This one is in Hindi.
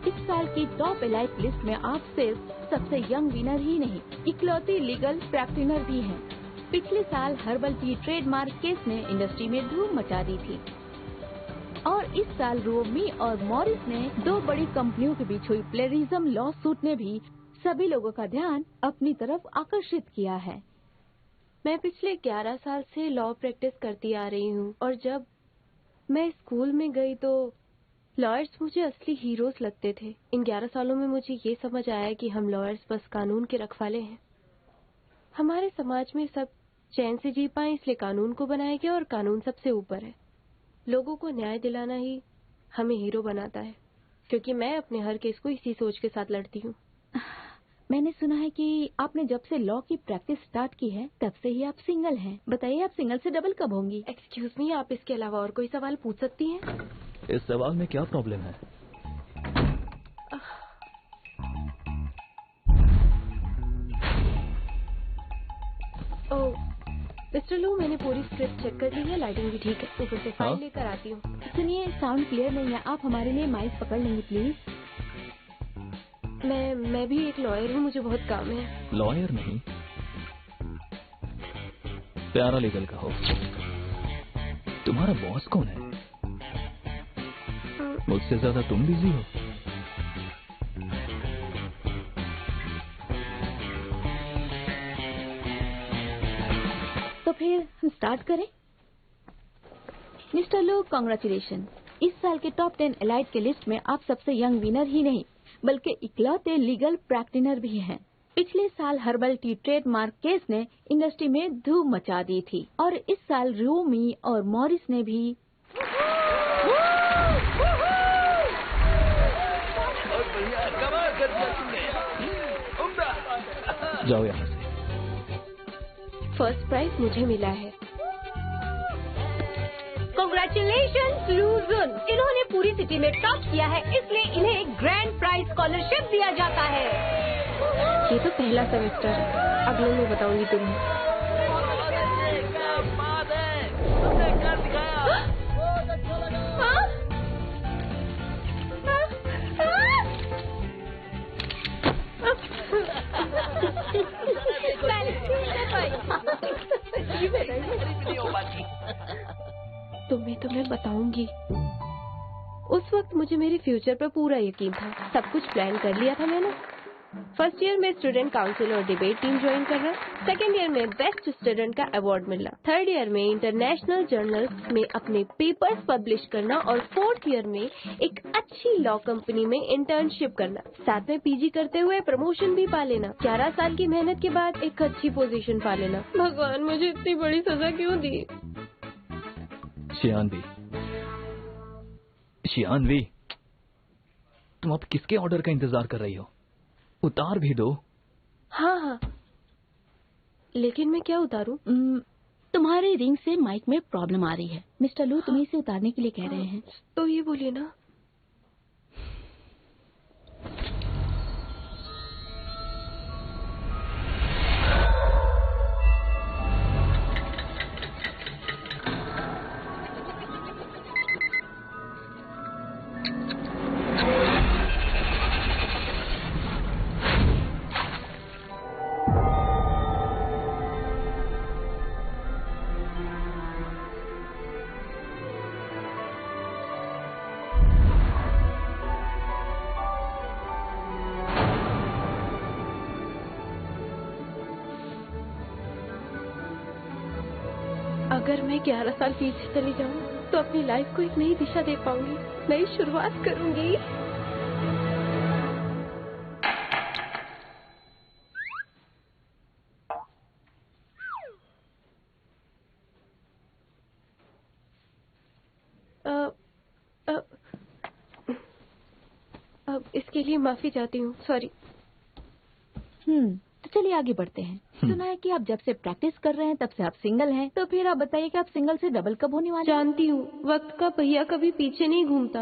इस साल की टॉप एलाइट लिस्ट में आप सिर्फ सबसे यंग विनर ही नहीं, इकलौती लीगल प्रैक्टिशनर भी हैं। पिछले साल हर्बल टी ट्रेडमार्क केस ने इंडस्ट्री में धूम मचा दी थी और इस साल रोमी और मॉरिस ने दो बड़ी कंपनियों के बीच हुई प्लेरिज्म लॉ सूट ने भी सभी लोगों का ध्यान अपनी तरफ आकर्षित किया है। मैं पिछले 11 साल से लॉ प्रैक्टिस करती आ रही हूँ और जब मैं स्कूल में गई तो लॉयर्स मुझे असली हीरोज लगते थे। इन 11 सालों में मुझे ये समझ आया कि हम लॉयर्स बस कानून के रखवाले हैं। हमारे समाज में सब चैन से जी पाए इसलिए कानून को बनाया गया और कानून सबसे ऊपर है। लोगों को न्याय दिलाना ही हमें हीरो बनाता है, क्योंकि मैं अपने हर केस को इसी सोच के साथ लड़ती हूँ। मैंने सुना है कि आपने जब से लॉ की प्रैक्टिस स्टार्ट की है तब से ही आप सिंगल हैं। बताइए, आप सिंगल से डबल कब होंगी? एक्सक्यूज मी, आप इसके अलावा और कोई सवाल पूछ सकती हैं? इस सवाल में क्या प्रॉब्लम है? ओह मिस्टर लू, मैंने पूरी स्क्रिप्ट चेक कर ली है, लाइटिंग भी ठीक है। ऊपर से फाइल हाँ? लेकर आती हूँ। सुनिए, साउंड क्लियर नहीं है, आप हमारे लिए माइक पकड़ लेंगे प्लीज? मैं भी एक लॉयर हूँ, मुझे बहुत काम है। लॉयर नहीं, प्यारा लीगल का हो। तुम्हारा बॉस कौन है? मुझसे ज्यादा तुम बिजी हो। तो फिर हम स्टार्ट करें? मिस्टर लो, कॉन्ग्रेचुलेशन। इस साल के टॉप 10 एलाइट के लिस्ट में आप सबसे यंग विनर ही नहीं बल्कि इकलौते लीगल प्रैक्टिशनर भी हैं। पिछले साल हर्बल टी ट्रेडमार्क केस ने इंडस्ट्री में धूम मचा दी थी और इस साल रोमी और मॉरिस ने भी जाओ यहाँ से। फर्स्ट प्राइज मुझे मिला है। कांग्रेचुलेशंस लूजन, इन्होंने पूरी सिटी में टॉप किया है, इसलिए इन्हें एक ग्रैंड प्राइज स्कॉलरशिप दिया जाता है। ये तो पहला सेमेस्टर है, अगले में बताऊंगी तुम्हें। तुम्हें तो मैं बताऊंगी। उस वक्त मुझे मेरे फ्यूचर पर पूरा यकीन था, सब कुछ प्लान कर लिया था मैंने। फर्स्ट ईयर में स्टूडेंट काउंसिल और डिबेट टीम ज्वाइन करना, सेकेंड ईयर में बेस्ट स्टूडेंट का अवार्ड मिलना, थर्ड ईयर में इंटरनेशनल जर्नल्स में अपने पेपर्स पब्लिश करना और फोर्थ ईयर में एक अच्छी लॉ कंपनी में इंटर्नशिप करना, साथ में पीजी करते हुए प्रमोशन भी पा लेना, 11 साल की मेहनत के बाद एक अच्छी पोजीशन पा लेना। भगवान, मुझे इतनी बड़ी सजा क्यों दी? शियानवी, तुम अब किसके ऑर्डर का इंतजार कर रही हो? उतार भी दो। हाँ, लेकिन मैं क्या उतारूं? तुम्हारे रिंग से माइक में प्रॉब्लम आ रही है। मिस्टर लू तुम्हें इसे उतारने के लिए कह रहे हैं। तो ये बोलिए ना। अगर मैं 11 साल पीछे चली जाऊं तो अपनी लाइफ को एक नई दिशा दे पाऊंगी, नई शुरुआत करूंगी। अब इसके लिए माफी चाहती हूँ, सॉरी। तो चलिए आगे बढ़ते हैं। सुना है कि आप जब से प्रैक्टिस कर रहे हैं तब से आप सिंगल हैं, तो फिर आप बताइए कि आप सिंगल से डबल कब होने वाले हैं? जानती हूँ, वक्त का पहिया कभी पीछे नहीं घूमता।